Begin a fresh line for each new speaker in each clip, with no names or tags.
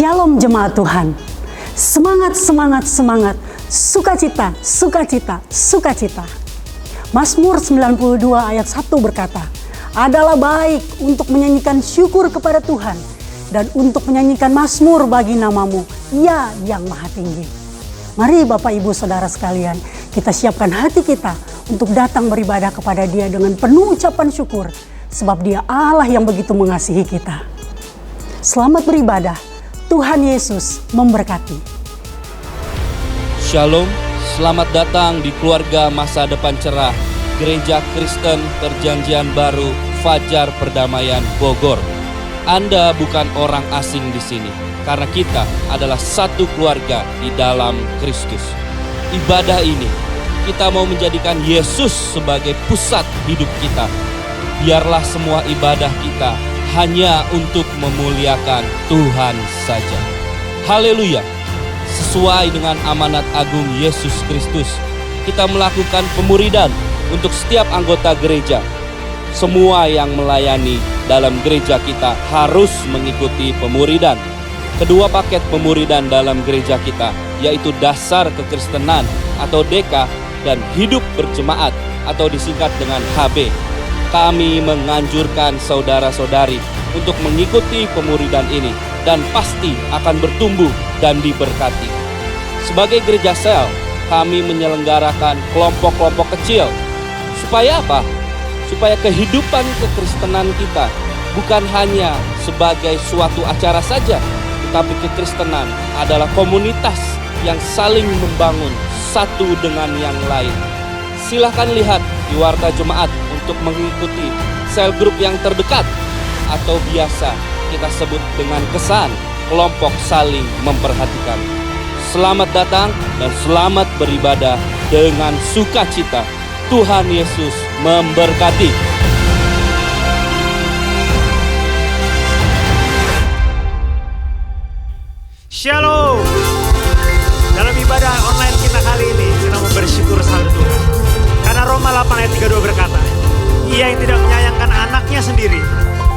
Shalom jemaat Tuhan. Semangat, semangat, semangat. Sukacita, sukacita, sukacita. Mazmur 92 ayat 1 berkata, adalah baik untuk menyanyikan syukur kepada Tuhan dan untuk menyanyikan mazmur bagi namamu, ya yang maha tinggi. Mari Bapak Ibu Saudara sekalian, kita siapkan hati kita untuk datang beribadah kepada Dia dengan penuh ucapan syukur, sebab Dia Allah yang begitu mengasihi kita. Selamat beribadah, Tuhan Yesus memberkati.
Shalom, selamat datang di keluarga masa depan cerah Gereja Kristen Perjanjian Baru Fajar Perdamaian Bogor. Anda bukan orang asing di sini, karena kita adalah satu keluarga di dalam Kristus. Ibadah ini, kita mau menjadikan Yesus sebagai pusat hidup kita. Biarlah semua ibadah kita hanya untuk memuliakan Tuhan saja. Haleluya! Sesuai dengan amanat agung Yesus Kristus, kita melakukan pemuridan untuk setiap anggota gereja. Semua yang melayani dalam gereja kita harus mengikuti pemuridan. Kedua paket pemuridan dalam gereja kita, yaitu dasar kekristenan atau DK dan hidup berjemaat atau disingkat dengan HB. Kami menganjurkan saudara-saudari untuk mengikuti pemuridan ini dan pasti akan bertumbuh dan diberkati. Sebagai gereja sel, kami menyelenggarakan kelompok-kelompok kecil. Supaya apa? Supaya kehidupan kekristenan kita bukan hanya sebagai suatu acara saja, tetapi kekristenan adalah komunitas yang saling membangun satu dengan yang lain. Silahkan lihat di Warta Jemaat untuk mengikuti sel grup yang terdekat atau biasa kita sebut dengan kesan kelompok saling memperhatikan. Selamat datang dan selamat beribadah dengan sukacita. Tuhan Yesus memberkati.
Shalom. Dalam ibadah online kita kali ini, kita mau bersyukur sama Tuhan. Karena Roma 8 ayat 32 berkata, Ia yang tidak menyayangkan anaknya sendiri,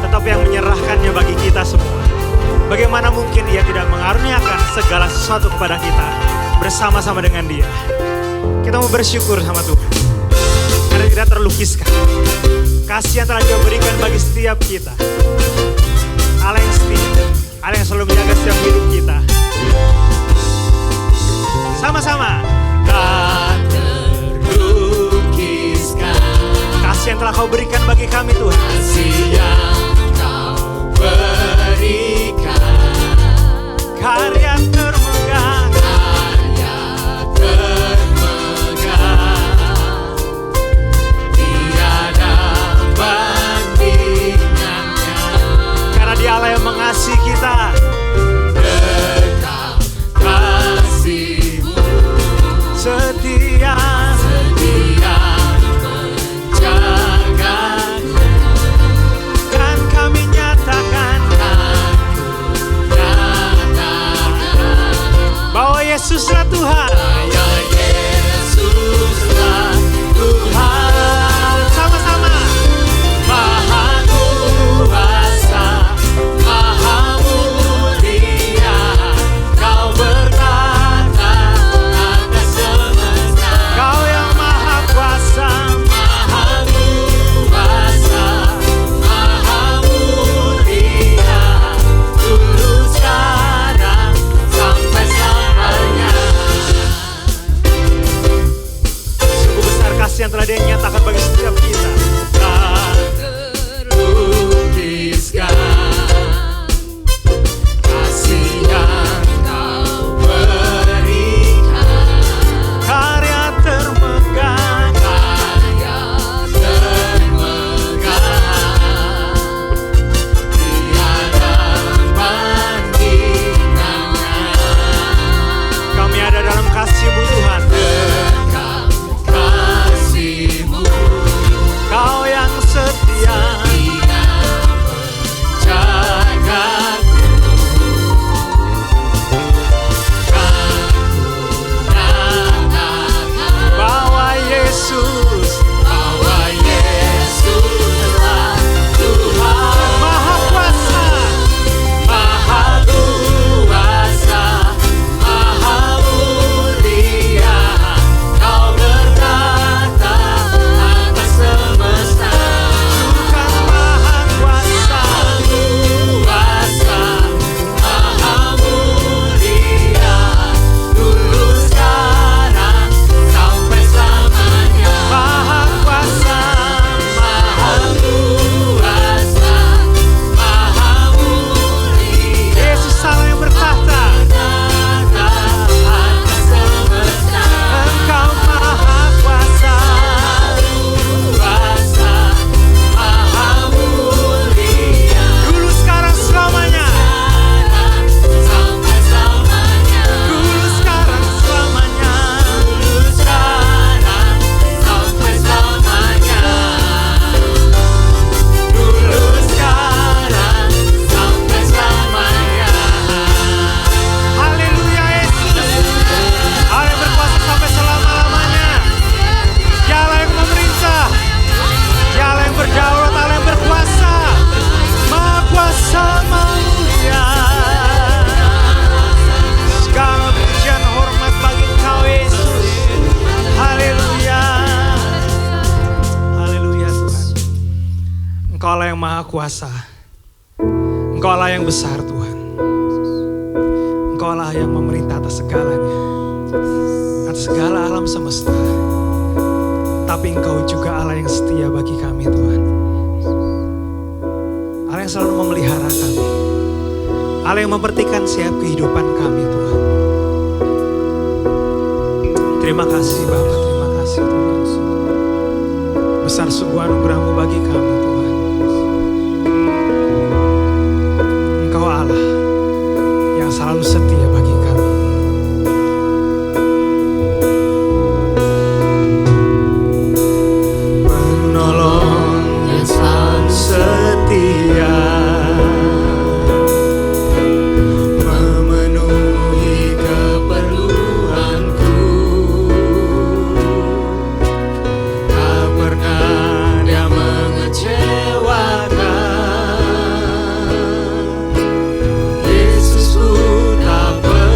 tetapi yang menyerahkannya bagi kita semua. Bagaimana mungkin Ia tidak mengaruniakan segala sesuatu kepada kita bersama-sama dengan Dia. Kita mau bersyukur sama Tuhan, karena tidak terlukiskan kasih yang telah Dia berikan bagi setiap kita. Allah yang setia, Allah yang selalu menjaga setiap hidup kita. Sama-sama. Tak terlukiskan kasih yang telah Kau berikan bagi kami Tuhan.
Kasih yang Kau berikan,
Karya termegah,
karya termegah, tiada bandingannya.
karena Dia Allah yang mengasihi kita.
Dekat kasih-Mu,
Setia,
setia menjagaku.
kan kami nyatakan bahwa Yesuslah Tuhan.
Ya Yesuslah Tuhan.
Sama-sama.
Maha kuasa, maha mulia, Kau bertata atas semesta.
Kau yang maha kuasa,
Maha kuasa, maha mulia, dulu sekarang sampai selamanya.
Maha Kuasa. Engkau Allah yang besar Tuhan. Engkau Allah yang memerintah atas segalanya, atas segala alam semesta. Tapi Engkau juga Allah yang setia bagi kami Tuhan. Allah yang selalu memelihara kami. Allah yang memperhatikan setiap kehidupan kami Tuhan. Terima kasih Bapa, terima kasih Tuhan. Besar sungguh anugerah-Mu bagi kami Tuhan. Engkau Allah yang selalu setia bagi kami. Menolong dan selalu setia, memenuhi keperluanku. Tak pernah Dia mengecewakan. Yesusku tak pernah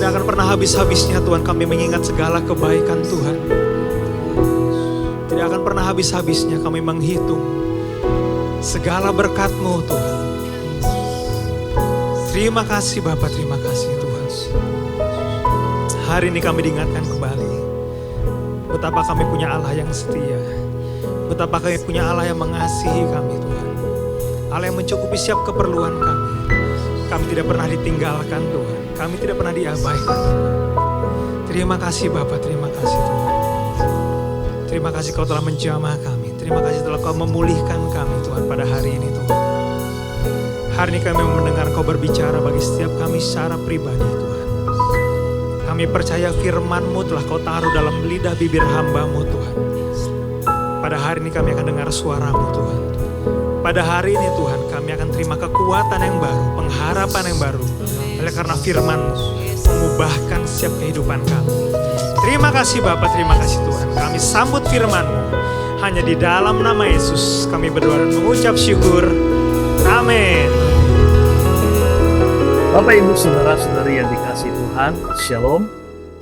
Tidak akan pernah habis-habisnya Tuhan kami mengingat segala kebaikan Tuhan. Tidak akan pernah habis-habisnya kami menghitung segala berkat-Mu Tuhan. Terima kasih Bapa, terima kasih Tuhan. Hari ini kami diingatkan kembali betapa kami punya Allah yang setia. Betapa kami punya Allah yang mengasihi kami Tuhan. Allah yang mencukupi setiap keperluan kami. Kami tidak pernah ditinggalkan Tuhan. Kami tidak pernah diabaikan Tuhan. Terima kasih Bapa, terima kasih Tuhan. Terima kasih Kau telah menjamah kami. Terima kasih telah Kau memulihkan kami Tuhan pada hari ini Tuhan. Hari ini kami mendengar Kau berbicara bagi setiap kami secara pribadi Tuhan. Kami percaya firman-Mu telah Kau taruh dalam lidah bibir hamba-Mu Tuhan. Pada hari ini kami akan dengar suara-Mu Tuhan. Pada hari ini Tuhan kami akan terima kekuatan yang baru, pengharapan yang baru. Oleh karena firman-Mu mengubahkan setiap kehidupan kami. Terima kasih Bapa, terima kasih Tuhan. Kami sambut firman-Mu. Hanya di dalam nama Yesus kami berdoa dan mengucap syukur. Amin.
Bapak Ibu Saudara-saudari yang dikasihi Tuhan, Shalom.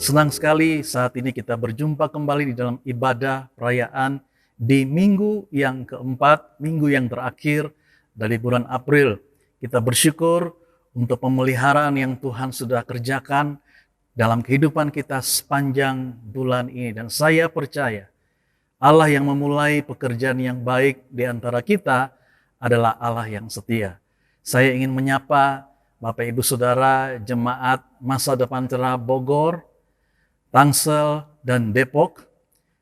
Senang sekali saat ini kita berjumpa kembali di dalam ibadah perayaan di minggu yang keempat, minggu yang terakhir dari bulan April. Kita bersyukur untuk pemeliharaan yang Tuhan sudah kerjakan dalam kehidupan kita sepanjang bulan ini. Dan saya percaya Allah yang memulai pekerjaan yang baik di antara kita adalah Allah yang setia. Saya ingin menyapa Bapak Ibu Saudara Jemaat Masa Depan Cerah Bogor, Tangsel, dan Depok.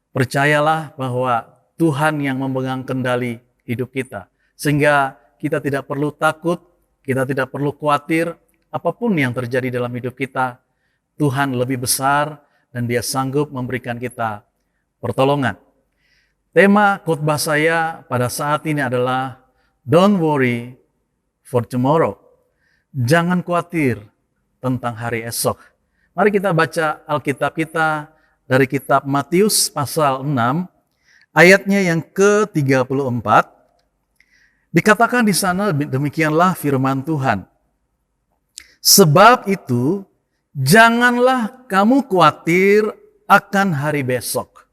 Percayalah bahwa Tuhan yang memegang kendali hidup kita. Sehingga kita tidak perlu takut, kita tidak perlu khawatir apapun yang terjadi dalam hidup kita. Tuhan lebih besar dan Dia sanggup memberikan kita pertolongan. Tema khotbah saya pada saat ini adalah Don't worry for tomorrow. Jangan khawatir tentang hari esok. Mari kita baca Alkitab kita dari kitab Matius pasal 6, ayatnya yang ke-34. Dikatakan di sana demikianlah firman Tuhan. Sebab itu, janganlah kamu khawatir akan hari besok.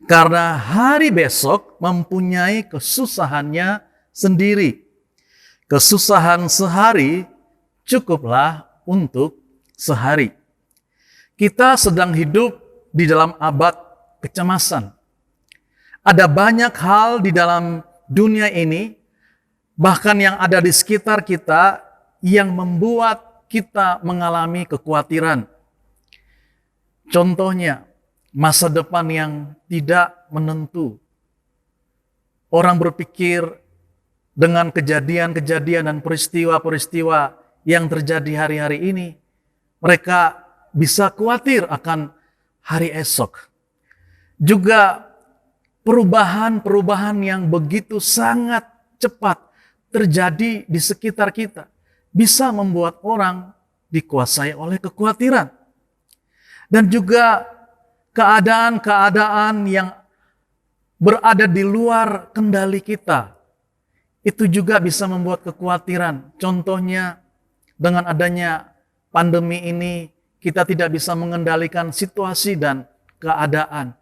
Karena hari besok mempunyai kesusahannya sendiri. Kesusahan sehari cukuplah untuk sehari. Kita sedang hidup di dalam abad kecemasan. Ada banyak hal di dalam dunia ini, bahkan yang ada di sekitar kita, yang membuat kita mengalami kekhawatiran. Contohnya, masa depan yang tidak menentu. Orang berpikir dengan kejadian-kejadian dan peristiwa-peristiwa yang terjadi hari-hari ini, mereka bisa khawatir akan hari esok. Juga perubahan-perubahan yang begitu sangat cepat terjadi di sekitar kita bisa membuat orang dikuasai oleh kekhawatiran. Dan juga keadaan-keadaan yang berada di luar kendali kita, itu juga bisa membuat kekhawatiran. Contohnya, dengan adanya pandemi ini, kita tidak bisa mengendalikan situasi dan keadaan.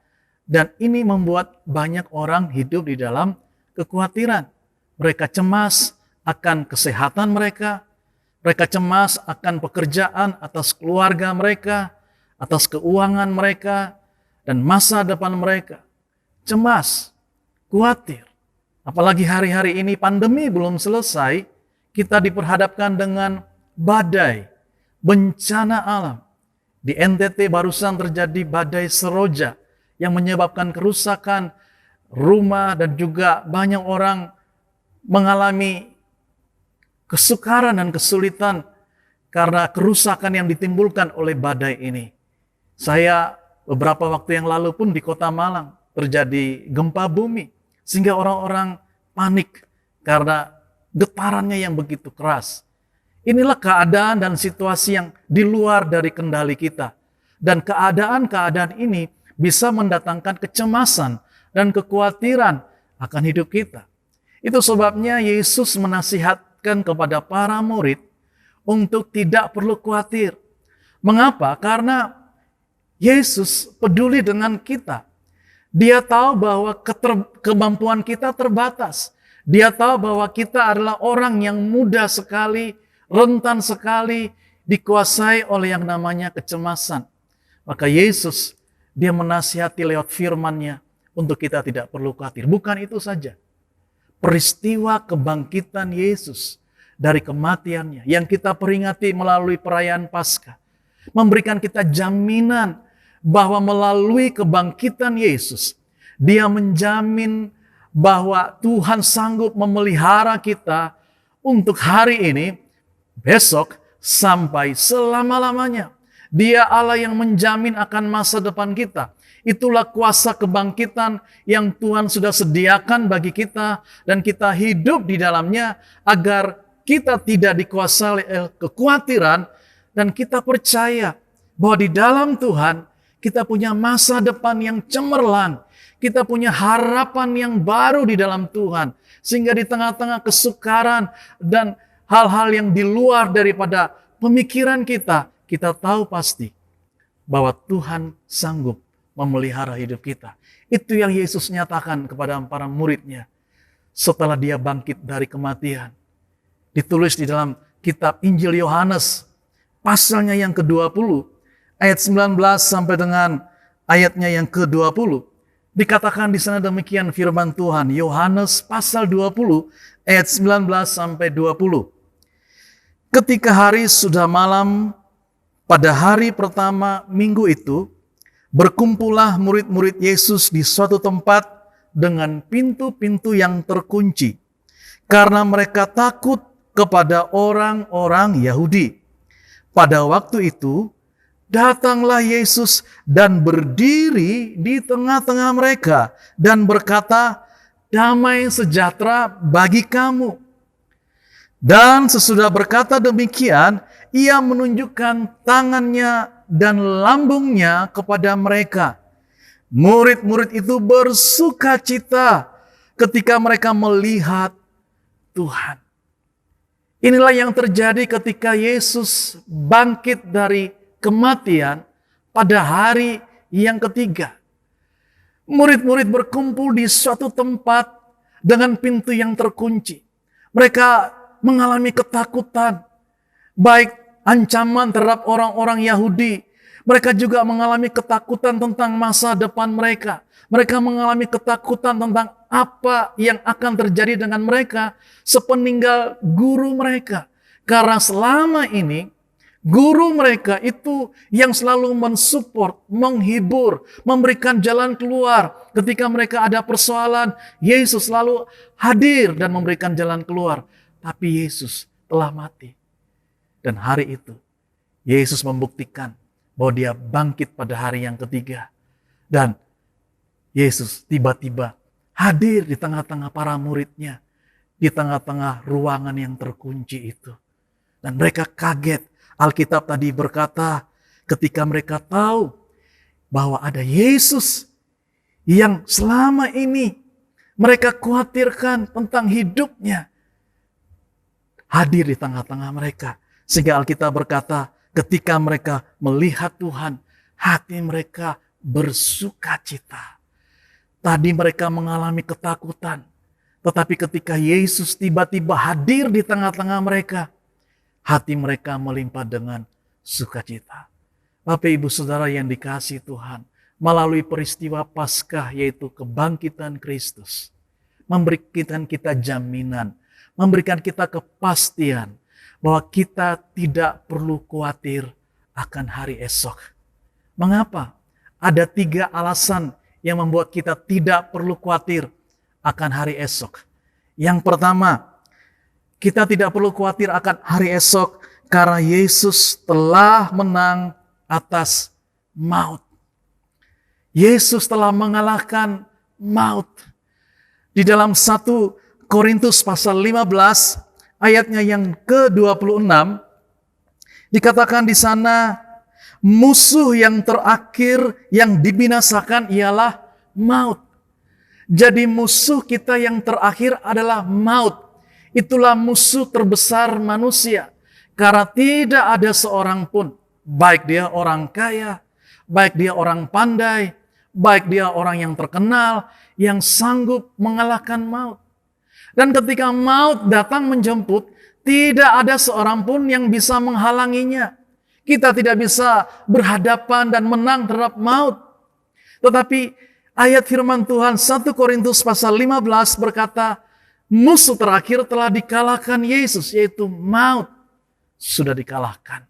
Dan ini membuat banyak orang hidup di dalam kekhawatiran. Mereka cemas akan kesehatan mereka. Mereka cemas akan pekerjaan atas keluarga mereka, atas keuangan mereka, dan masa depan mereka. Cemas, khawatir. Apalagi hari-hari ini pandemi belum selesai, kita diperhadapkan dengan badai, bencana alam. Di NTT barusan terjadi badai Seroja yang menyebabkan kerusakan rumah dan juga banyak orang mengalami kesukaran dan kesulitan karena kerusakan yang ditimbulkan oleh badai ini. Saya beberapa waktu yang lalu pun di Kota Malang terjadi gempa bumi. Sehingga orang-orang panik karena getarannya yang begitu keras. Inilah keadaan dan situasi yang di luar dari kendali kita. Dan keadaan-keadaan ini bisa mendatangkan kecemasan dan kekhawatiran akan hidup kita. Itu sebabnya Yesus menasihatkan kepada para murid untuk tidak perlu khawatir. Mengapa? Karena Yesus peduli dengan kita. Dia tahu bahwa kemampuan kita terbatas. Dia tahu bahwa kita adalah orang yang mudah sekali, rentan sekali, dikuasai oleh yang namanya kecemasan. Maka Yesus, dia menasihati lewat firman-Nya untuk kita tidak perlu khawatir. Bukan itu saja. Peristiwa kebangkitan Yesus dari kematiannya yang kita peringati melalui perayaan Paskah memberikan kita jaminan bahwa melalui kebangkitan Yesus, Dia menjamin bahwa Tuhan sanggup memelihara kita untuk hari ini, besok, sampai selama-lamanya. Dia Allah yang menjamin akan masa depan kita. Itulah kuasa kebangkitan yang Tuhan sudah sediakan bagi kita dan kita hidup di dalamnya agar kita tidak dikuasai oleh kekhawatiran dan kita percaya bahwa di dalam Tuhan kita punya masa depan yang cemerlang. Kita punya harapan yang baru di dalam Tuhan. Sehingga di tengah-tengah kesukaran dan hal-hal yang di luar daripada pemikiran kita, kita tahu pasti bahwa Tuhan sanggup memelihara hidup kita. Itu yang Yesus nyatakan kepada para murid-Nya setelah Dia bangkit dari kematian. Ditulis di dalam kitab Injil Yohanes, pasalnya yang ke-20, ayat 19 sampai dengan ayatnya yang ke-20. Dikatakan di sana demikian firman Tuhan, Yohanes pasal 20 ayat 19 sampai 20. Ketika hari sudah malam, pada hari pertama minggu itu, berkumpullah murid-murid Yesus di suatu tempat dengan pintu-pintu yang terkunci, karena mereka takut kepada orang-orang Yahudi. Pada waktu itu, datanglah Yesus dan berdiri di tengah-tengah mereka dan berkata, "Damai sejahtera bagi kamu." Dan sesudah berkata demikian, Ia menunjukkan tangannya dan lambungnya kepada mereka. Murid-murid itu bersuka cita ketika mereka melihat Tuhan. Inilah yang terjadi ketika Yesus bangkit dari kematian pada hari yang ketiga. Murid-murid berkumpul di suatu tempat dengan pintu yang terkunci. Mereka mengalami ketakutan, baik ancaman terhadap orang-orang Yahudi. Mereka juga mengalami ketakutan tentang masa depan mereka. Mereka mengalami ketakutan tentang apa yang akan terjadi dengan mereka sepeninggal guru mereka. Karena selama ini guru mereka itu yang selalu mensupport, menghibur, memberikan jalan keluar. Ketika mereka ada persoalan, Yesus selalu hadir dan memberikan jalan keluar. Tapi Yesus telah mati. Dan hari itu, Yesus membuktikan bahwa Dia bangkit pada hari yang ketiga. Dan Yesus tiba-tiba hadir di tengah-tengah para murid-Nya. Di tengah-tengah ruangan yang terkunci itu. Dan mereka kaget. Alkitab tadi berkata ketika mereka tahu bahwa ada Yesus yang selama ini mereka khawatirkan tentang hidupnya, hadir di tengah-tengah mereka. Sehingga Alkitab berkata ketika mereka melihat Tuhan, hati mereka bersuka cita. Tadi mereka mengalami ketakutan, tetapi ketika Yesus tiba-tiba hadir di tengah-tengah mereka, hati mereka melimpah dengan sukacita. Bapak Ibu Saudara yang dikasihi Tuhan, melalui peristiwa Paskah yaitu kebangkitan Kristus, memberikan kita jaminan, memberikan kita kepastian bahwa kita tidak perlu khawatir akan hari esok. Mengapa? Ada 3 alasan yang membuat kita tidak perlu khawatir akan hari esok. Yang pertama, kita tidak perlu khawatir akan hari esok karena Yesus telah menang atas maut. Yesus telah mengalahkan maut. Di dalam 1 Korintus pasal 15 ayatnya yang ke-26 dikatakan di sana, musuh yang terakhir yang dibinasakan ialah maut. Jadi musuh kita yang terakhir adalah maut. Itulah musuh terbesar manusia. Karena tidak ada seorang pun baik dia orang kaya, baik dia orang pandai, baik dia orang yang terkenal, yang sanggup mengalahkan maut. Dan ketika maut datang menjemput, tidak ada seorang pun yang bisa menghalanginya. Kita tidak bisa berhadapan dan menang terhadap maut. Tetapi ayat firman Tuhan 1 Korintus pasal 15 berkata, musuh terakhir telah dikalahkan Yesus, yaitu maut sudah dikalahkan.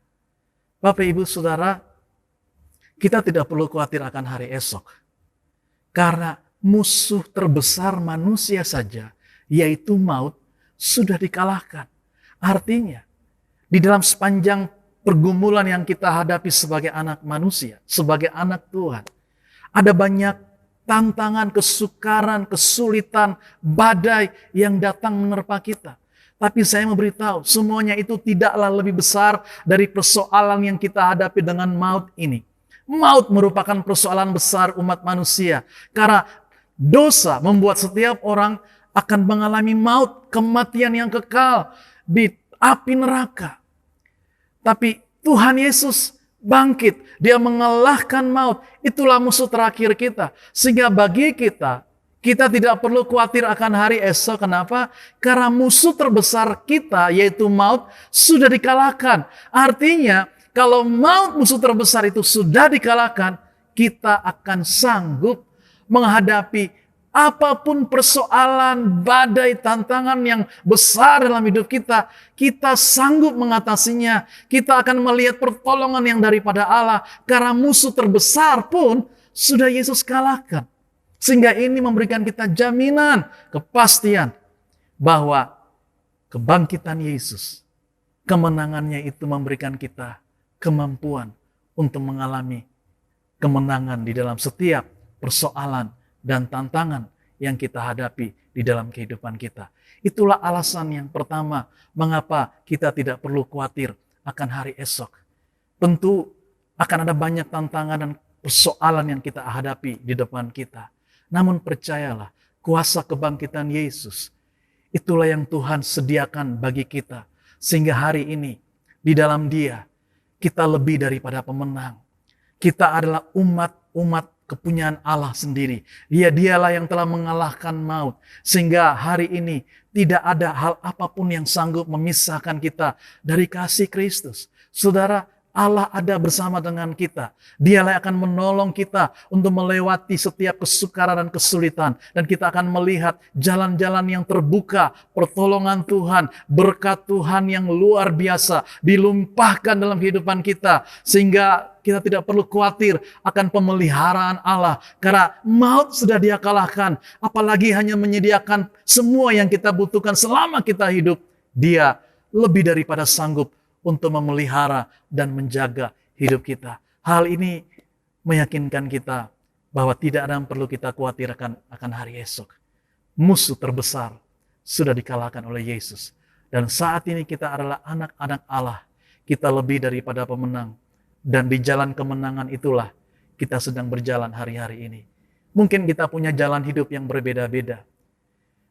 Bapak, Ibu, Saudara, kita tidak perlu khawatir akan hari esok. Karena musuh terbesar manusia saja, yaitu maut, sudah dikalahkan. Artinya, di dalam sepanjang pergumulan yang kita hadapi sebagai anak manusia, sebagai anak Tuhan, ada banyak tantangan, kesukaran, kesulitan, badai yang datang menerpa kita. Tapi saya memberitahu, semuanya itu tidaklah lebih besar dari persoalan yang kita hadapi dengan maut ini. Maut merupakan persoalan besar umat manusia. Karena dosa membuat setiap orang akan mengalami maut, kematian yang kekal di api neraka. Tapi Tuhan Yesus bangkit, dia mengalahkan maut. Itulah musuh terakhir kita. Sehingga bagi kita tidak perlu khawatir akan hari esok. Kenapa? Karena musuh terbesar kita, yaitu maut, sudah dikalahkan. Artinya, kalau maut musuh terbesar itu sudah dikalahkan, kita akan sanggup menghadapi apapun persoalan, badai, tantangan yang besar dalam hidup kita. Kita sanggup mengatasinya. Kita akan melihat pertolongan yang daripada Allah. Karena musuh terbesar pun sudah Yesus kalahkan. Sehingga ini memberikan kita jaminan, kepastian bahwa kebangkitan Yesus, kemenangannya itu memberikan kita kemampuan untuk mengalami kemenangan di dalam setiap persoalan dan tantangan yang kita hadapi di dalam kehidupan kita. Itulah alasan yang pertama mengapa kita tidak perlu khawatir akan hari esok. Tentu akan ada banyak tantangan dan persoalan yang kita hadapi di depan kita. Namun percayalah, kuasa kebangkitan Yesus, itulah yang Tuhan sediakan bagi kita. Sehingga hari ini, di dalam Dia, kita lebih daripada pemenang. Kita adalah umat kepunyaan Allah sendiri. Dialah yang telah mengalahkan maut. Sehingga hari ini tidak ada hal apapun yang sanggup memisahkan kita dari kasih Kristus. Saudara, Allah ada bersama dengan kita. Dialah yang akan menolong kita untuk melewati setiap kesukaran dan kesulitan. Dan kita akan melihat jalan-jalan yang terbuka, pertolongan Tuhan, berkat Tuhan yang luar biasa dilumpahkan dalam kehidupan kita. Sehingga kita tidak perlu khawatir akan pemeliharaan Allah. Karena maut sudah Dia kalahkan. Apalagi hanya menyediakan semua yang kita butuhkan selama kita hidup. Dia lebih daripada sanggup untuk memelihara dan menjaga hidup kita. Hal ini meyakinkan kita bahwa tidak ada yang perlu kita khawatirkan akan hari esok. Musuh terbesar sudah dikalahkan oleh Yesus. Dan saat ini kita adalah anak-anak Allah. Kita lebih daripada pemenang. Dan di jalan kemenangan itulah kita sedang berjalan hari-hari ini. Mungkin kita punya jalan hidup yang berbeda-beda.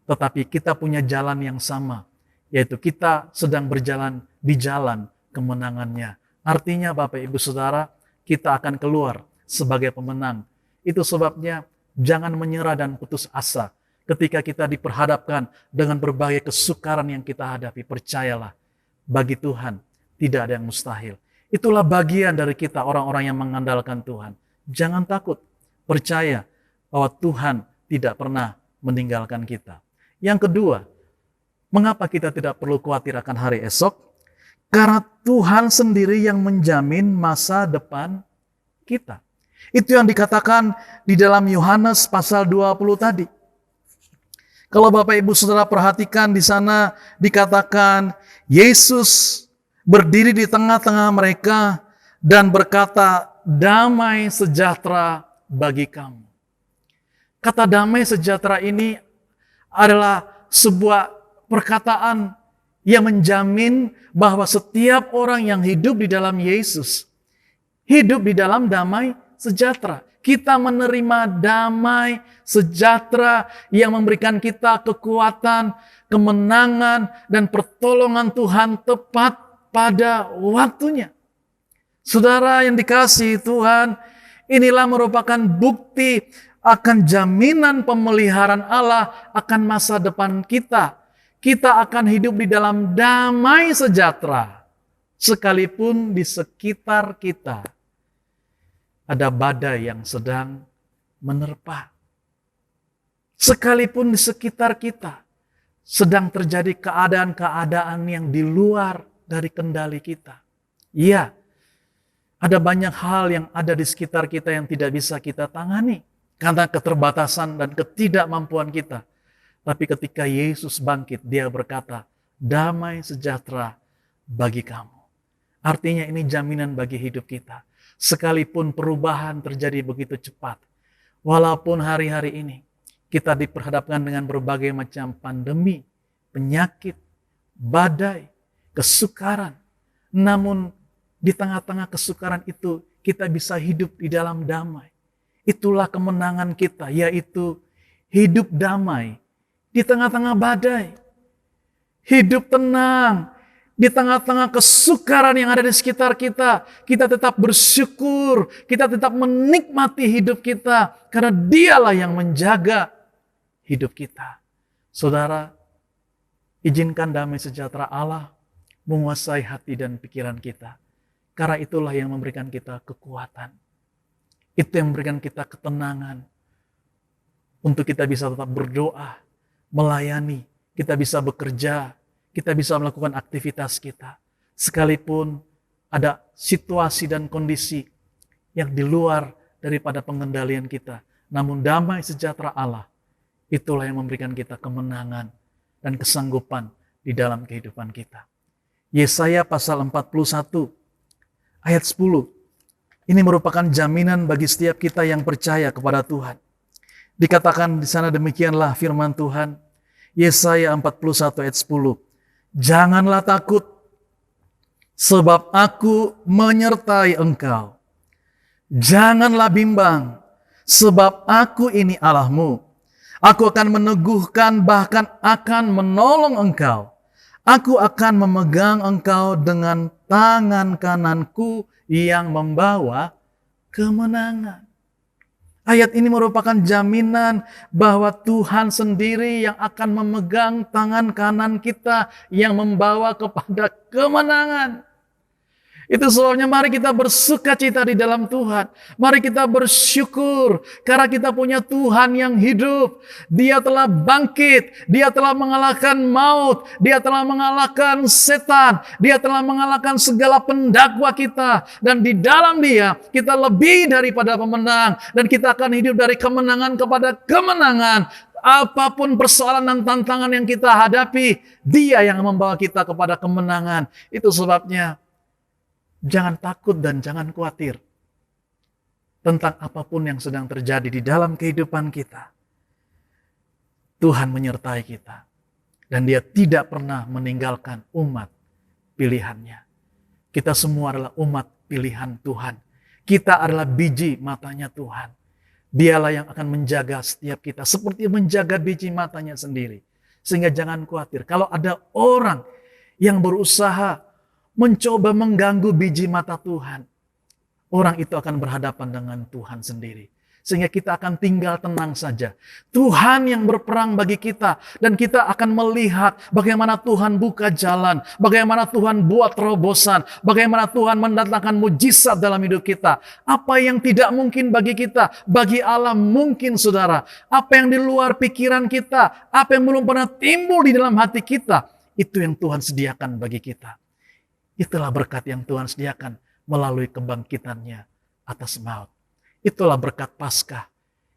Tetapi kita punya jalan yang sama. Yaitu kita sedang berjalan di jalan kemenangannya. Artinya Bapak Ibu Saudara, kita akan keluar sebagai pemenang. Itu sebabnya jangan menyerah dan putus asa ketika kita diperhadapkan dengan berbagai kesukaran yang kita hadapi. Percayalah, bagi Tuhan tidak ada yang mustahil. Itulah bagian dari kita orang-orang yang mengandalkan Tuhan. Jangan takut, percaya bahwa Tuhan tidak pernah meninggalkan kita. Yang kedua, mengapa kita tidak perlu khawatir akan hari esok? Karena Tuhan sendiri yang menjamin masa depan kita. Itu yang dikatakan di dalam Yohanes pasal 20 tadi. Kalau Bapak Ibu Saudara perhatikan di sana dikatakan Yesus berdiri di tengah-tengah mereka dan berkata, damai sejahtera bagi kamu. Kata damai sejahtera ini adalah sebuah perkataan yang menjamin bahwa setiap orang yang hidup di dalam Yesus, hidup di dalam damai sejahtera. Kita menerima damai sejahtera yang memberikan kita kekuatan, kemenangan, dan pertolongan Tuhan tepat pada waktunya. Saudara yang dikasihi Tuhan, inilah merupakan bukti akan jaminan pemeliharaan Allah akan masa depan kita. Kita akan hidup di dalam damai sejahtera, sekalipun di sekitar kita ada badai yang sedang menerpa. Sekalipun di sekitar kita sedang terjadi keadaan-keadaan yang di luar dari kendali kita. Iya, ada banyak hal yang ada di sekitar kita yang tidak bisa kita tangani karena keterbatasan dan ketidakmampuan kita. Tapi ketika Yesus bangkit, dia berkata, damai sejahtera bagi kamu. Artinya ini jaminan bagi hidup kita. Sekalipun perubahan terjadi begitu cepat, walaupun hari-hari ini kita diperhadapkan dengan berbagai macam pandemi, penyakit, badai, kesukaran. Namun di tengah-tengah kesukaran itu kita bisa hidup di dalam damai. Itulah kemenangan kita, yaitu hidup damai di tengah-tengah badai. Hidup tenang di tengah-tengah kesukaran yang ada di sekitar kita. Kita tetap bersyukur, kita tetap menikmati hidup kita karena Dialah yang menjaga hidup kita. Saudara, izinkan damai sejahtera Allah menguasai hati dan pikiran kita. Karena itulah yang memberikan kita kekuatan. Itu yang memberikan kita ketenangan. Untuk kita bisa tetap berdoa, melayani, kita bisa bekerja, kita bisa melakukan aktivitas kita. Sekalipun ada situasi dan kondisi yang di luar daripada pengendalian kita. Namun damai sejahtera Allah, itulah yang memberikan kita kemenangan dan kesanggupan di dalam kehidupan kita. Yesaya pasal 41 ayat 10. Ini merupakan jaminan bagi setiap kita yang percaya kepada Tuhan. Dikatakan di sana demikianlah firman Tuhan. Yesaya 41 ayat 10. Janganlah takut, sebab aku menyertai engkau. Janganlah bimbang, sebab aku ini Allahmu. Aku akan meneguhkan, bahkan akan menolong engkau. Aku akan memegang engkau dengan tangan kananku yang membawa kemenangan. Ayat ini merupakan jaminan bahwa Tuhan sendiri yang akan memegang tangan kanan kita yang membawa kepada kemenangan. Itu sebabnya mari kita bersuka cita di dalam Tuhan. Mari kita bersyukur karena kita punya Tuhan yang hidup. Dia telah bangkit, Dia telah mengalahkan maut, Dia telah mengalahkan setan, Dia telah mengalahkan segala pendakwa kita. Dan di dalam Dia kita lebih daripada pemenang. Dan kita akan hidup dari kemenangan kepada kemenangan. Apapun persoalan dan tantangan yang kita hadapi, Dia yang membawa kita kepada kemenangan. Itu sebabnya jangan takut dan jangan khawatir tentang apapun yang sedang terjadi di dalam kehidupan kita. Tuhan menyertai kita. Dan Dia tidak pernah meninggalkan umat pilihannya. Kita semua adalah umat pilihan Tuhan. Kita adalah biji matanya Tuhan. Dialah yang akan menjaga setiap kita seperti menjaga biji matanya sendiri. Sehingga jangan khawatir. Kalau ada orang yang berusaha mencoba mengganggu biji mata Tuhan, orang itu akan berhadapan dengan Tuhan sendiri. Sehingga kita akan tinggal tenang saja. Tuhan yang berperang bagi kita. Dan kita akan melihat bagaimana Tuhan buka jalan. Bagaimana Tuhan buat terobosan. Bagaimana Tuhan mendatangkan mujizat dalam hidup kita. Apa yang tidak mungkin bagi kita, bagi Allah mungkin, saudara. Apa yang di luar pikiran kita, apa yang belum pernah timbul di dalam hati kita, itu yang Tuhan sediakan bagi kita. Itulah berkat yang Tuhan sediakan melalui kebangkitannya atas maut. Itulah berkat Paskah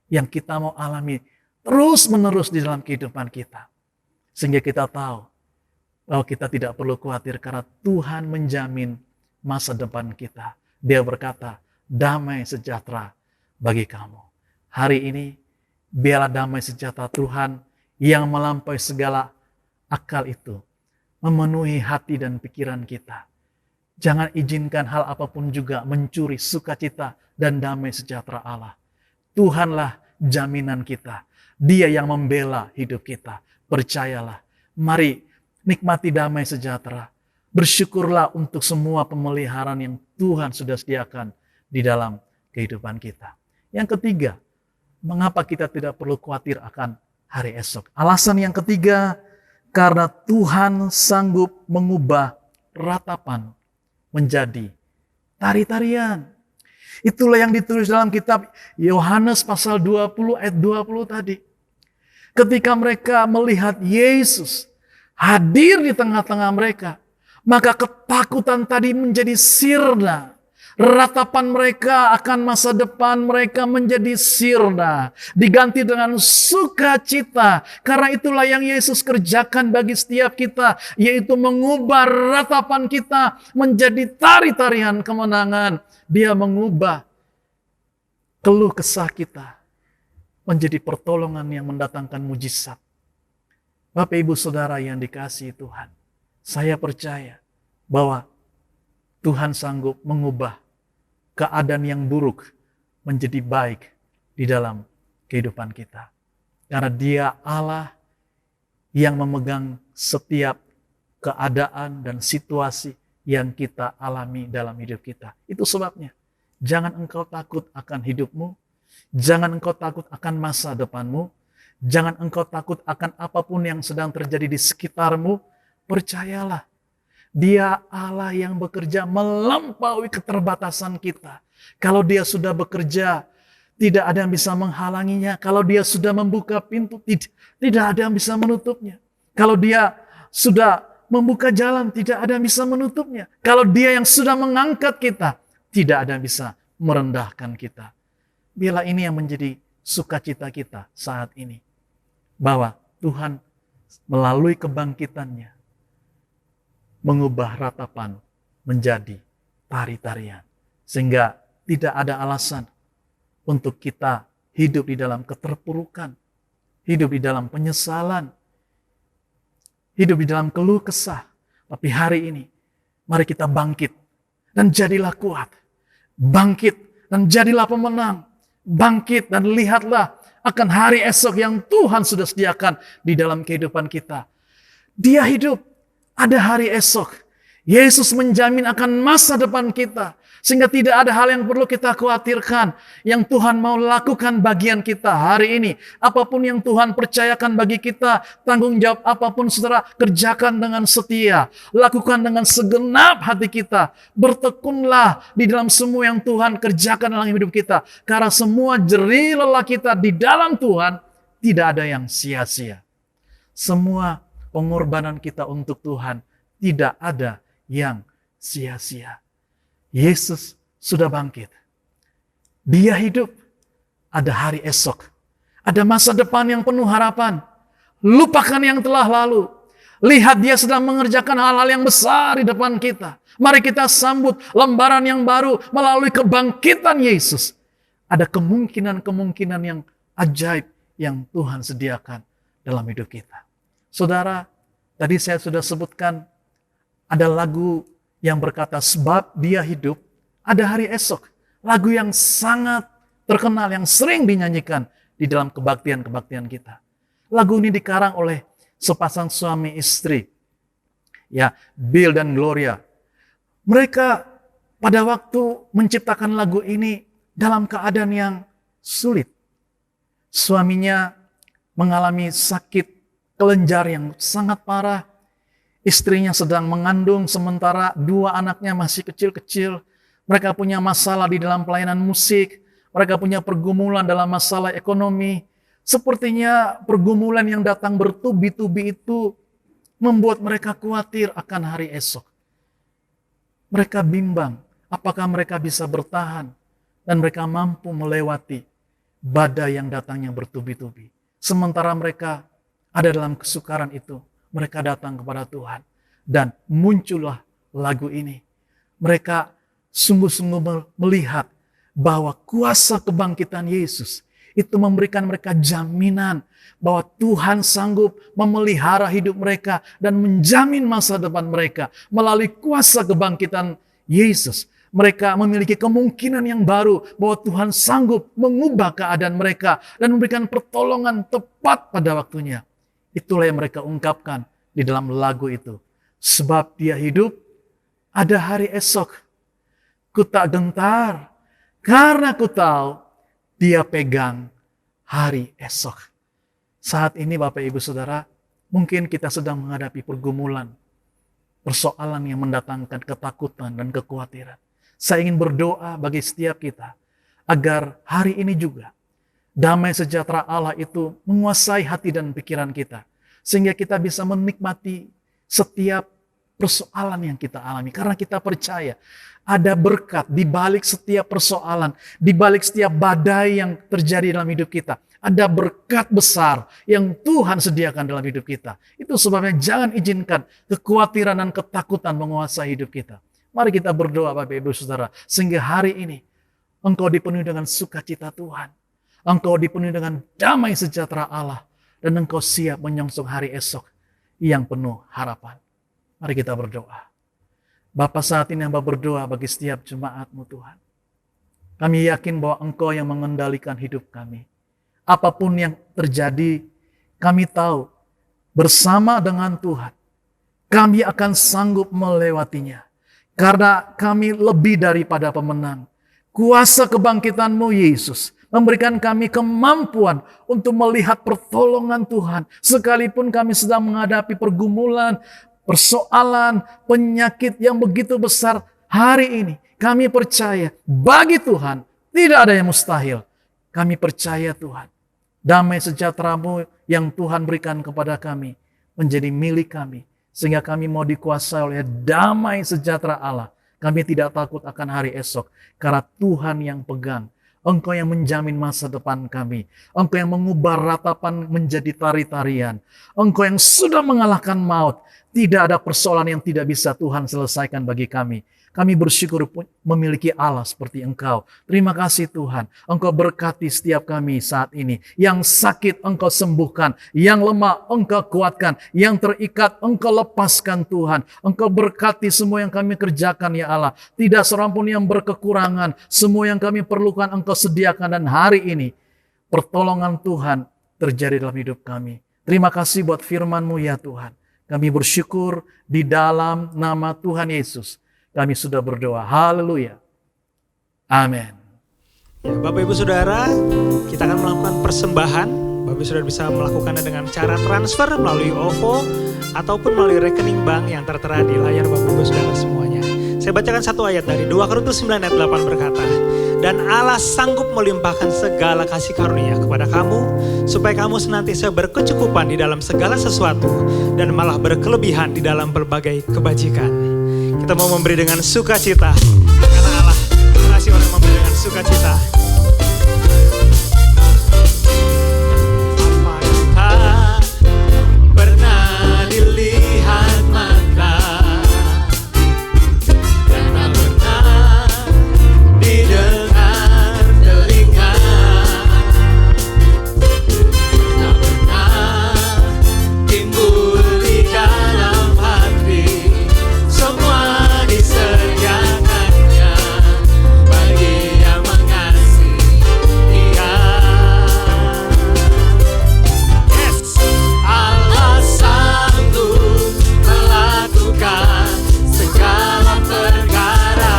yang kita mau alami terus-menerus di dalam kehidupan kita. Sehingga kita tahu bahwa kita tidak perlu khawatir karena Tuhan menjamin masa depan kita. Dia berkata, damai sejahtera bagi kamu. Hari ini, biarlah damai sejahtera Tuhan yang melampaui segala akal itu memenuhi hati dan pikiran kita. Jangan izinkan hal apapun juga mencuri sukacita dan damai sejahtera Allah. Tuhanlah jaminan kita. Dia yang membela hidup kita. Percayalah. Mari nikmati damai sejahtera. Bersyukurlah untuk semua pemeliharaan yang Tuhan sudah sediakan di dalam kehidupan kita. Yang ketiga, mengapa kita tidak perlu khawatir akan hari esok? Alasan yang ketiga, karena Tuhan sanggup mengubah ratapan menjadi tari-tarian. Itulah yang ditulis dalam kitab Yohanes pasal 20 ayat 20 tadi. Ketika mereka melihat Yesus hadir di tengah-tengah mereka, maka ketakutan tadi menjadi sirna. Ratapan mereka akan masa depan mereka menjadi sirna. Diganti dengan sukacita. Karena itulah yang Yesus kerjakan bagi setiap kita. Yaitu mengubah ratapan kita menjadi tari-tarian kemenangan. Dia mengubah keluh kesah kita menjadi pertolongan yang mendatangkan mujizat. Bapak Ibu Saudara yang dikasihi Tuhan, saya percaya bahwa Tuhan sanggup mengubah keadaan yang buruk menjadi baik di dalam kehidupan kita. Karena Dia Allah yang memegang setiap keadaan dan situasi yang kita alami dalam hidup kita. Itu sebabnya, jangan engkau takut akan hidupmu, jangan engkau takut akan masa depanmu, jangan engkau takut akan apapun yang sedang terjadi di sekitarmu. Percayalah, Dia Allah yang bekerja melampaui keterbatasan kita. Kalau Dia sudah bekerja, tidak ada yang bisa menghalanginya. Kalau Dia sudah membuka pintu, tidak ada yang bisa menutupnya. Kalau Dia sudah membuka jalan, tidak ada yang bisa menutupnya. Kalau Dia yang sudah mengangkat kita, tidak ada yang bisa merendahkan kita. Biarlah ini yang menjadi sukacita kita saat ini. Bahwa Tuhan melalui kebangkitannya mengubah ratapan menjadi tari-tarian. Sehingga tidak ada alasan untuk kita hidup di dalam keterpurukan, hidup di dalam penyesalan, hidup di dalam keluh kesah. Tapi hari ini, mari kita bangkit dan jadilah kuat. Bangkit dan jadilah pemenang. Bangkit dan lihatlah akan hari esok yang Tuhan sudah sediakan di dalam kehidupan kita. Dia hidup. Ada hari esok. Yesus menjamin akan masa depan kita. Sehingga tidak ada hal yang perlu kita khawatirkan. Yang Tuhan mau lakukan bagian kita hari ini. Apapun yang Tuhan percayakan bagi kita. Tanggung jawab apapun saudara. Kerjakan dengan setia. Lakukan dengan segenap hati kita. Bertekunlah di dalam semua yang Tuhan kerjakan dalam hidup kita. Karena semua jerih lelah kita di dalam Tuhan. Tidak ada yang sia-sia. Semua pengorbanan kita untuk Tuhan tidak ada yang sia-sia. Yesus sudah bangkit. Dia hidup. Ada hari esok. Ada masa depan yang penuh harapan. Lupakan yang telah lalu. Lihat Dia sedang mengerjakan hal-hal yang besar di depan kita. Mari kita sambut lembaran yang baru melalui kebangkitan Yesus. Ada kemungkinan-kemungkinan yang ajaib yang Tuhan sediakan dalam hidup kita. Saudara, tadi saya sudah sebutkan ada lagu yang berkata sebab Dia hidup, ada hari esok. Lagu yang sangat terkenal, yang sering dinyanyikan di dalam kebaktian-kebaktian kita. Lagu ini dikarang oleh sepasang suami istri, ya, Bill dan Gloria. Mereka pada waktu menciptakan lagu ini dalam keadaan yang sulit. Suaminya mengalami sakit kelenjar yang sangat parah. Istrinya sedang mengandung sementara dua anaknya masih kecil-kecil. Mereka punya masalah di dalam pelayanan musik. Mereka punya pergumulan dalam masalah ekonomi. Sepertinya pergumulan yang datang bertubi-tubi itu membuat mereka khawatir akan hari esok. Mereka bimbang apakah mereka bisa bertahan dan mereka mampu melewati badai yang datangnya bertubi-tubi. Sementara mereka ada dalam kesukaran itu, mereka datang kepada Tuhan. Dan muncullah lagu ini. Mereka sungguh-sungguh melihat bahwa kuasa kebangkitan Yesus itu memberikan mereka jaminan bahwa Tuhan sanggup memelihara hidup mereka dan menjamin masa depan mereka. Melalui kuasa kebangkitan Yesus, mereka memiliki kemungkinan yang baru bahwa Tuhan sanggup mengubah keadaan mereka dan memberikan pertolongan tepat pada waktunya. Itulah yang mereka ungkapkan di dalam lagu itu. Sebab Dia hidup, ada hari esok. Ku tak gentar karena ku tahu Dia pegang hari esok. Saat ini Bapak Ibu Saudara, mungkin kita sedang menghadapi pergumulan, persoalan yang mendatangkan ketakutan dan kekhawatiran. Saya ingin berdoa bagi setiap kita agar hari ini juga damai sejahtera Allah itu menguasai hati dan pikiran kita, sehingga kita bisa menikmati setiap persoalan yang kita alami. Karena kita percaya ada berkat di balik setiap persoalan, di balik setiap badai yang terjadi dalam hidup kita. Ada berkat besar yang Tuhan sediakan dalam hidup kita. Itu sebabnya jangan izinkan kekhawatiran dan ketakutan menguasai hidup kita. Mari kita berdoa Bapak Ibu Saudara, sehingga hari ini engkau dipenuhi dengan sukacita Tuhan. Engkau dipenuhi dengan damai sejahtera Allah. Dan engkau siap menyongsong hari esok yang penuh harapan. Mari kita berdoa. Bapa, saat ini hamba berdoa bagi setiap jemaat-Mu Tuhan. Kami yakin bahwa Engkau yang mengendalikan hidup kami. Apapun yang terjadi, kami tahu bersama dengan Tuhan, kami akan sanggup melewatinya. Karena kami lebih daripada pemenang. Kuasa kebangkitan-Mu Yesus memberikan kami kemampuan untuk melihat pertolongan Tuhan. Sekalipun kami sedang menghadapi pergumulan, persoalan, penyakit yang begitu besar hari ini. Kami percaya bagi Tuhan tidak ada yang mustahil. Kami percaya Tuhan, damai sejahtera-Mu yang Tuhan berikan kepada kami menjadi milik kami. Sehingga kami mau dikuasai oleh damai sejahtera Allah. Kami tidak takut akan hari esok. Karena Tuhan yang pegang. Engkau yang menjamin masa depan kami. Engkau yang mengubah ratapan menjadi tari-tarian. Engkau yang sudah mengalahkan maut. Tidak ada persoalan yang tidak bisa Tuhan selesaikan bagi kami. Kami bersyukur memiliki Allah seperti Engkau. Terima kasih Tuhan. Engkau berkati setiap kami saat ini. Yang sakit Engkau sembuhkan. Yang lemah Engkau kuatkan. Yang terikat Engkau lepaskan Tuhan. Engkau berkati semua yang kami kerjakan ya Allah. Tidak seorang pun yang berkekurangan. Semua yang kami perlukan Engkau sediakan. Dan hari ini pertolongan Tuhan terjadi dalam hidup kami. Terima kasih buat firman-Mu ya Tuhan. Kami bersyukur di dalam nama Tuhan Yesus. Kami sudah berdoa. Haleluya. Amin.
Ya, Bapak Ibu Saudara, kita akan melakukan persembahan. Bapak Ibu Saudara bisa melakukannya dengan cara transfer melalui OVO ataupun melalui rekening bank yang tertera di layar Bapak Ibu Saudara semuanya. Saya bacakan satu ayat dari 2 Korintus 9 ayat 8 berkata, "Dan Allah sanggup melimpahkan segala kasih karunia kepada kamu, supaya kamu senantiasa berkecukupan di dalam segala sesuatu dan malah berkelebihan di dalam berbagai kebajikan." Kita mau memberi dengan sukacita, karena Allah kasih orang memberi dengan sukacita. Apa yang tak pernah dilihat mata dan tak pernah didengar telinga, tak pernah timbul di dalam hati, semua disediakannya bagi yang mengasihi Dia. Yes, Allah sanggup melakukan segala perkara,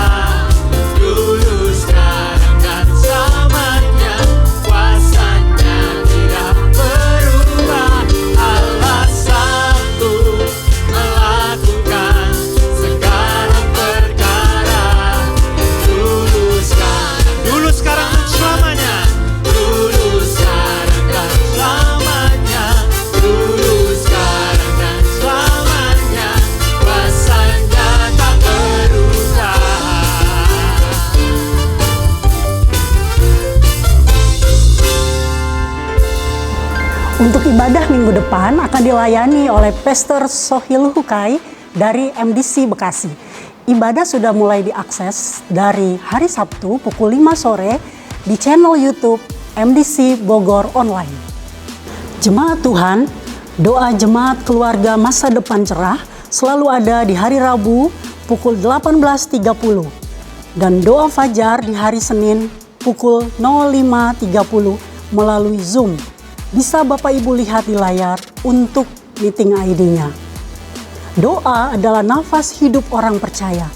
dulu, sekarang, dan selamanya. Kuasanya tidak berubah. Allah sanggup melakukan segala perkara, dulu, sekarang, dan selamanya. Dulu, sekarang, dan selamanya. Dulu, sekarang, dan selamanya. Kuasanya tak berubah.
Untuk ibadah minggu depan akan dilayani oleh Pastor Sohil Hukai dari MDC Bekasi. Ibadah sudah mulai diakses dari hari Sabtu pukul 5 sore di channel YouTube MDC Bogor Online. Jemaat Tuhan, doa jemaat keluarga masa depan cerah selalu ada di hari Rabu pukul 18.30 dan doa fajar di hari Senin pukul 05.30 melalui Zoom. Bisa Bapak Ibu lihat di layar untuk meeting ID-nya. Doa adalah nafas hidup orang percaya.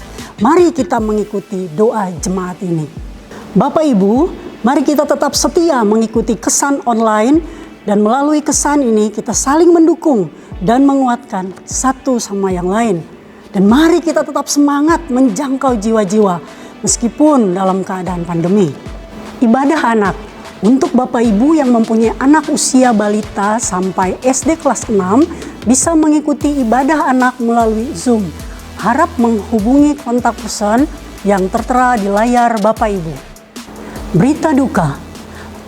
Mari kita mengikuti doa jemaat ini. Bapak Ibu, mari kita tetap setia mengikuti kesan online, dan melalui kesan ini kita saling mendukung dan menguatkan satu sama yang lain. Dan mari kita tetap semangat menjangkau jiwa-jiwa meskipun dalam keadaan pandemi. Ibadah anak untuk Bapak Ibu yang mempunyai anak usia balita sampai SD kelas 6 bisa mengikuti ibadah anak melalui Zoom. Harap menghubungi kontak person yang tertera di layar Bapak Ibu. Berita duka,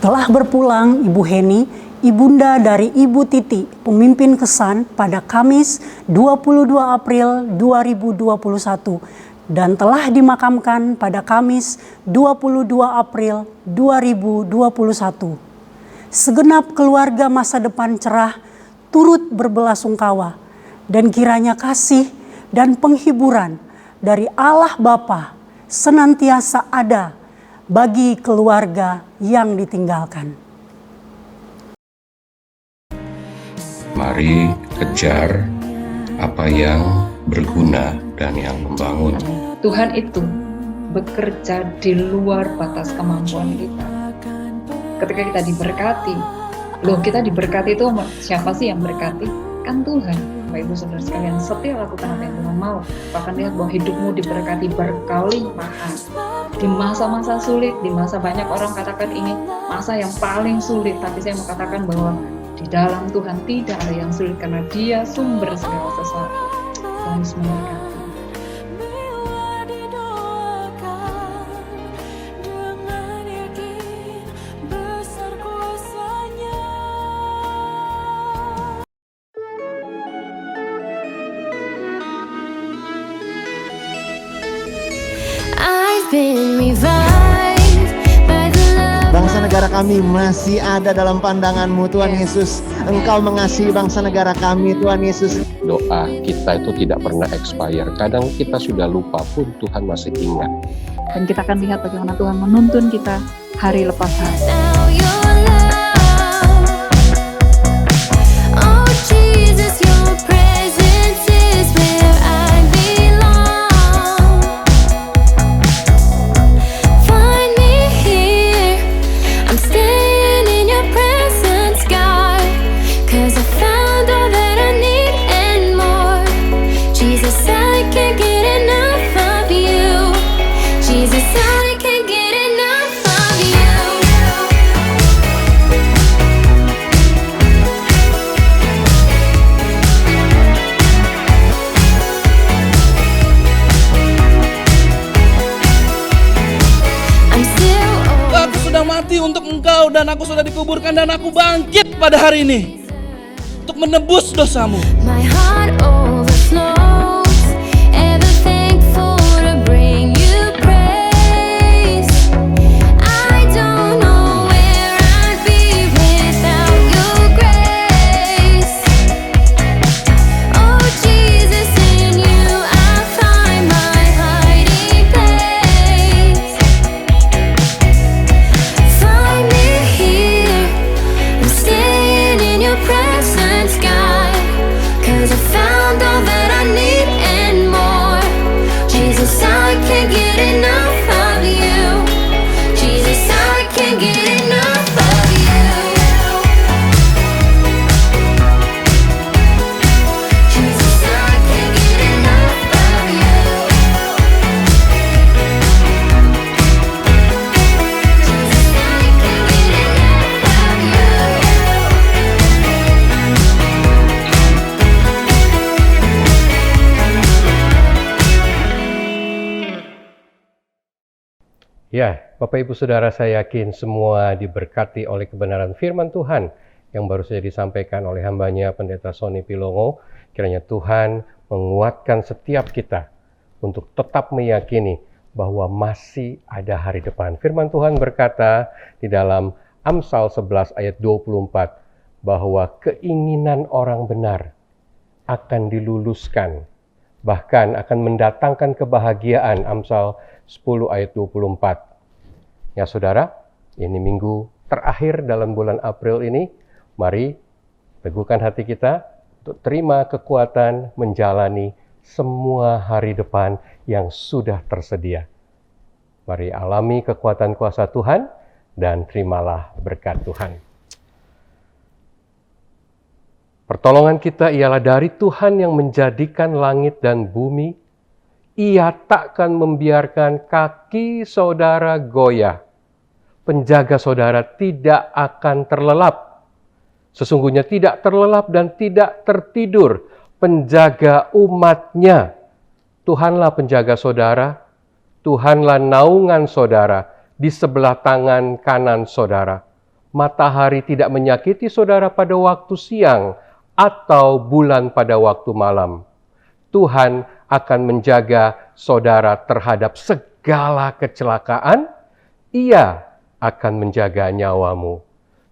telah berpulang Ibu Heni, ibunda dari Ibu Titi, pemimpin kesan pada Kamis 22 April 2021 dan telah dimakamkan pada Kamis 22 April 2021. Segenap keluarga Masa Depan Cerah turut berbelasungkawa, dan kiranya kasih dan penghiburan dari Allah Bapa senantiasa ada bagi keluarga yang ditinggalkan.
Mari kejar apa yang berguna dan yang membangun.
Tuhan itu bekerja di luar batas kemampuan kita. Ketika kita diberkati, kita diberkati itu siapa sih yang berkati? Kan Tuhan. Bapak Ibu Saudara sekalian, setia lakukan apa yang Tuhan mau. Bahkan lihat bahwa hidupmu diberkati berkalimahan. Di masa-masa sulit, di masa banyak orang katakan ini masa yang paling sulit, tapi saya mau katakan bahwa di dalam Tuhan tidak ada yang sulit karena Dia sumber segala sesuatu. Tuhan Yesus memberkati.
Bangsa negara kami masih ada dalam pandangan-Mu, Tuhan Yesus. Engkau mengasihi bangsa negara kami, Tuhan Yesus.
Doa kita itu tidak pernah expire. Kadang kita sudah lupa pun Tuhan masih ingat.
Dan kita akan lihat bagaimana Tuhan menuntun kita hari lepas hari.
Mati untuk Engkau, dan aku sudah dikuburkan, dan aku bangkit pada hari ini untuk menebus dosamu.
My heart overflows, ever thankful to bring you praise. I don't know where I'd be without your grace. Oh Jesus, in you I find my hiding place. Find me here, I'm staying in your presence, God. 'Cause I found all that I need and more. Jesus, I can't get enough of you. Jesus, I can't get enough of you. Jesus, I can't get enough of you. Jesus, I can't get enough of you.
Ya, Bapak Ibu Saudara, saya yakin semua diberkati oleh kebenaran firman Tuhan yang baru saja disampaikan oleh hambanya Pendeta Sony Pilongo. Kiranya Tuhan menguatkan setiap kita untuk tetap meyakini bahwa masih ada hari depan. Firman Tuhan berkata di dalam Amsal 11 ayat 24 bahwa keinginan orang benar akan diluluskan, bahkan akan mendatangkan kebahagiaan. Amsal 10 ayat 24. Ya saudara, ini minggu terakhir dalam bulan April ini. Mari teguhkan hati kita untuk terima kekuatan menjalani semua hari depan yang sudah tersedia. Mari alami kekuatan kuasa Tuhan dan terimalah berkat Tuhan. Pertolongan kita ialah dari Tuhan yang menjadikan langit dan bumi. Ia takkan membiarkan kaki saudara goyah. Penjaga saudara tidak akan terlelap. Sesungguhnya tidak terlelap dan tidak tertidur penjaga umat-Nya. Tuhanlah penjaga saudara, Tuhanlah naungan saudara di sebelah tangan kanan saudara. Matahari tidak menyakiti saudara pada waktu siang atau bulan pada waktu malam. Tuhan akan menjaga saudara terhadap segala kecelakaan. Ia akan menjaga nyawamu.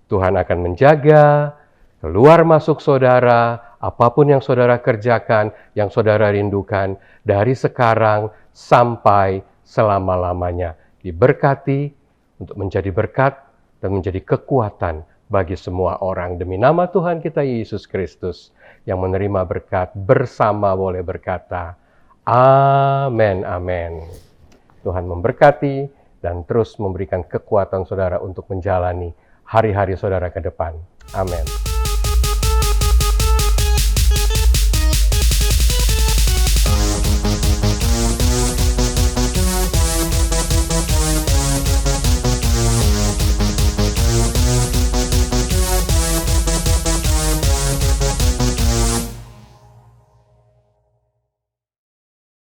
Tuhan akan menjaga keluar masuk saudara, apapun yang saudara kerjakan, yang saudara rindukan, dari sekarang sampai selama-lamanya. Diberkati untuk menjadi berkat dan menjadi kekuatan bagi semua orang. Demi nama Tuhan kita Yesus Kristus yang menerima berkat bersama boleh berkata, amin, amin. Tuhan memberkati dan terus memberikan kekuatan saudara untuk menjalani hari-hari saudara ke depan. Amin.